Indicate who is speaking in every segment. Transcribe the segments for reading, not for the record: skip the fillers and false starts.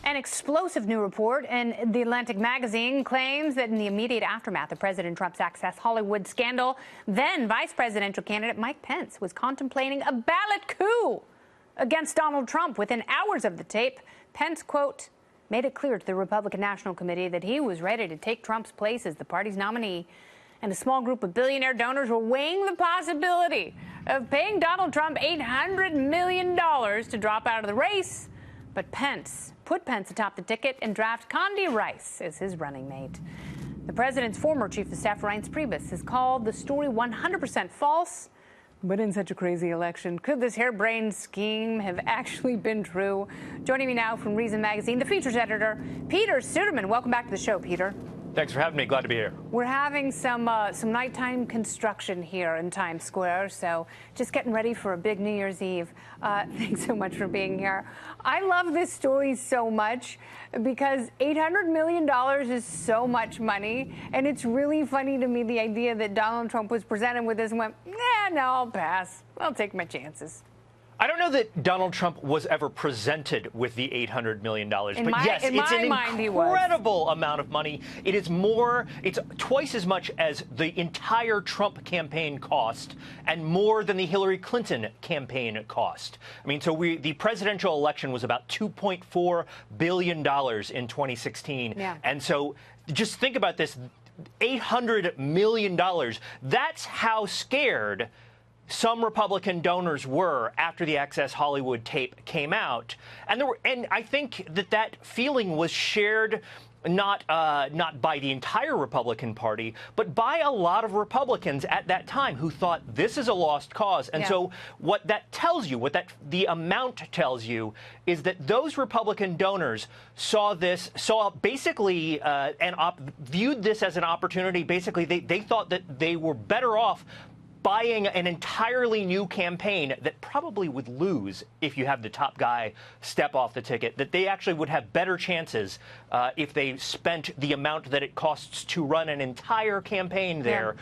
Speaker 1: An explosive new report in The Atlantic magazine claims that in the immediate aftermath of President Trump's Access Hollywood scandal, then vice presidential candidate Mike Pence was contemplating a ballot coup against Donald Trump. Within hours of the tape, Pence, quote, made it clear to the Republican National Committee that he was ready to take Trump's place as the party's nominee. And a small group of billionaire donors were weighing the possibility of paying Donald Trump $800 million to drop out of the race. But Pence put Pence atop the ticket and drafted Condi Rice as his running mate. The president's former chief of staff, Reince Priebus, has called the story 100% false. But in such a crazy election, could this harebrained scheme have actually been true? Joining me now from Reason Magazine, the features editor, Peter Suderman. Welcome back to the show, Peter.
Speaker 2: Thanks for having me. Glad to be here.
Speaker 1: We're having some nighttime construction here in Times Square, so just getting ready for a big New Year's Eve. Thanks so much for being here. I love this story so much because $800 million is so much money, and it's really funny to me the idea that Donald Trump was presented with this and went, nah, no, I'll pass. I'll take my chances.
Speaker 2: I don't know that Donald Trump was ever presented with the $800 million. But yes, it's an incredible amount of money. It is more, it's twice as much as the entire Trump campaign cost and more than the Hillary Clinton campaign cost. I mean, so the presidential election was about $2.4 billion in 2016. Yeah. And so just think about this, $800 million. That's how scared some Republican donors were after the Access Hollywood tape came out, and I think that feeling was shared not by the entire Republican Party, but by a lot of Republicans at that time who thought this is a lost cause. And so what that tells you, the amount tells you, is that those Republican donors saw basically viewed this as an opportunity. Basically, they thought that they were better off buying an entirely new campaign that probably would lose if you have the top guy step off the ticket, that they actually would have better chances if they spent the amount that it costs to run an entire campaign there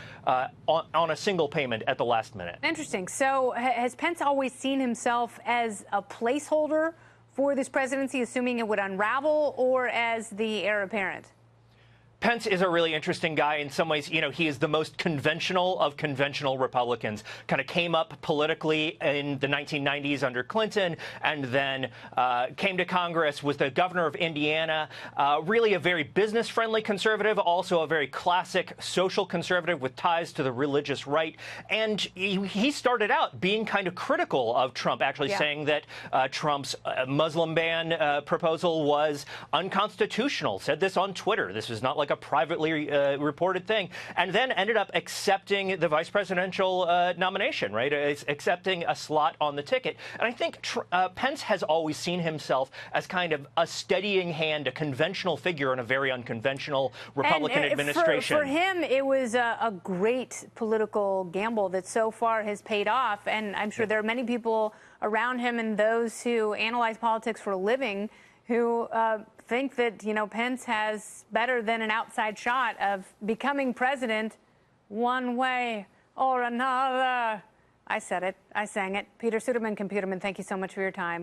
Speaker 2: on a single payment at the last minute.
Speaker 1: Interesting. So has Pence always seen himself as a placeholder for this presidency, assuming it would unravel, or as the heir apparent?
Speaker 2: Pence is a really interesting guy in some ways. You know, he is the most conventional of conventional Republicans. Kind of came up politically in the 1990s under Clinton, and then came to Congress, was the governor of Indiana. Really a very business-friendly conservative, also a very classic social conservative with ties to the religious right. And he started out being kind of critical of Trump, actually saying that Trump's Muslim ban proposal was unconstitutional. Said this on Twitter. This was not like a privately reported thing, and then ended up accepting the vice presidential nomination, right? Accepting a slot on the ticket. And I think Pence has always seen himself as kind of a steadying hand, a conventional figure in a very unconventional Republican administration.
Speaker 1: For him, it was a great political gamble that so far has paid off. And I'm sure there are many people around him and those who analyze politics for a living who think that, you know, Pence has better than an outside shot of becoming president one way or another. I said it. I sang it. Peter Suderman, Computerman, thank you so much for your time.